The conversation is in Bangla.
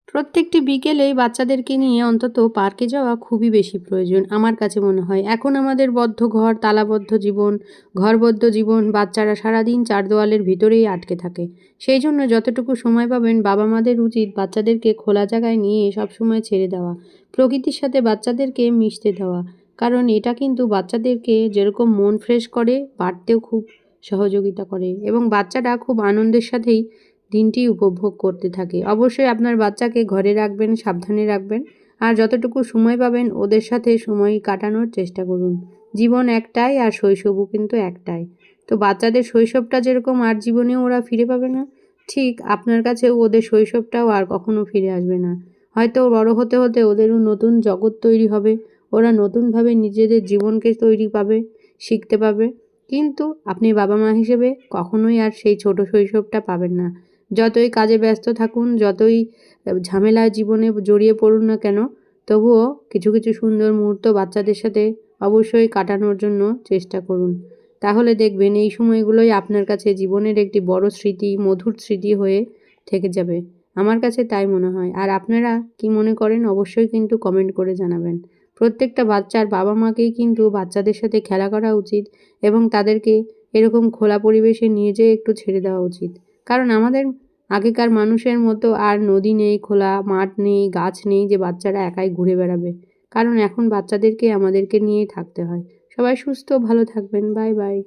প্রত্যেকটি বিকেলেই বাচ্চাদেরকে নিয়ে অন্তত পার্কে যাওয়া খুবই বেশি প্রয়োজন আমার কাছে মনে হয়। এখন আমাদের বদ্ধ ঘর, তালাবদ্ধ জীবন, ঘরবদ্ধ জীবন, বাচ্চারা সারাদিন চার দেওয়ালের ভিতরেই আটকে থাকে। সেই জন্য যতটুকু সময় পাবেন বাবা মাদের উচিত বাচ্চাদেরকে খোলা জায়গায় নিয়ে সবসময় ছেড়ে দেওয়া, প্রকৃতির সাথে বাচ্চাদেরকে মিশতে দেওয়া। কারণ এটা কিন্তু বাচ্চাদেরকে যেরকম মন ফ্রেশ করে, বাড়তেও খুব সহযোগিতা করে এবং বাচ্চারা খুব আনন্দের সাথেই দিনটি উপভোগ করতে থাকে। অবশ্যই আপনার বাচ্চাকে ঘরে রাখবেন, সাবধানে রাখবেন। আর যতটুকু সময় পাবেন ওদের সাথে সময় কাটানোর চেষ্টা করুন। জীবন একটাই আর শৈশবও কিন্তু একটাই। তো বাচ্চাদের শৈশবটা যেরকম আর জীবনেও ওরা ফিরে পাবে না, ঠিক আপনার কাছেও ওদের শৈশবটাও আর কখনো ফিরে আসবে না। হয়তো বড় হতে হতে ওদেরও নতুন জগৎ তৈরি হবে, ওরা নতুনভাবে নিজেদের জীবনকে তৈরি পাবে, শিখতে পাবে। কিন্তু আপনি বাবা মা হিসেবে কখনোই আর সেই ছোট শৈশবটা পাবেন না। যতই কাজে ব্যস্ত থাকুন, যতই ঝামেলায় জীবনে জড়িয়ে পড়ুন না কেন, তবুও কিছু কিছু সুন্দর মুহূর্ত বাচ্চাদের সাথে অবশ্যই কাটানোর জন্য চেষ্টা করুন। তাহলে দেখবেন এই সময়গুলোই আপনার কাছে জীবনের একটি বড় স্মৃতি, মধুর স্মৃতি হয়ে থেকে যাবে। আমার কাছে তাই মনে হয়। আর আপনারা কি মনে করেন অবশ্যই কিন্তু কমেন্ট করে জানাবেন। প্রত্যেকটা বাচ্চার বাবা মাকেই কিন্তু বাচ্চাদের সাথে খেলা করা উচিত এবং তাদেরকে এরকম খোলা পরিবেশে নিয়ে যেয়ে একটু ছেড়ে দেওয়া উচিত। কারণ আমাদের আগেকার মানুষের মতো আর নদী নেই, খোলা মাঠ নেই, গাছ নেই যে বাচ্চারা একাই ঘুরে বেড়াবে। কারণ এখন বাচ্চাদেরকে আমাদেরকে নিয়েই থাকতে হয়। সবাই সুস্থ ভালো থাকবেন। Bye bye.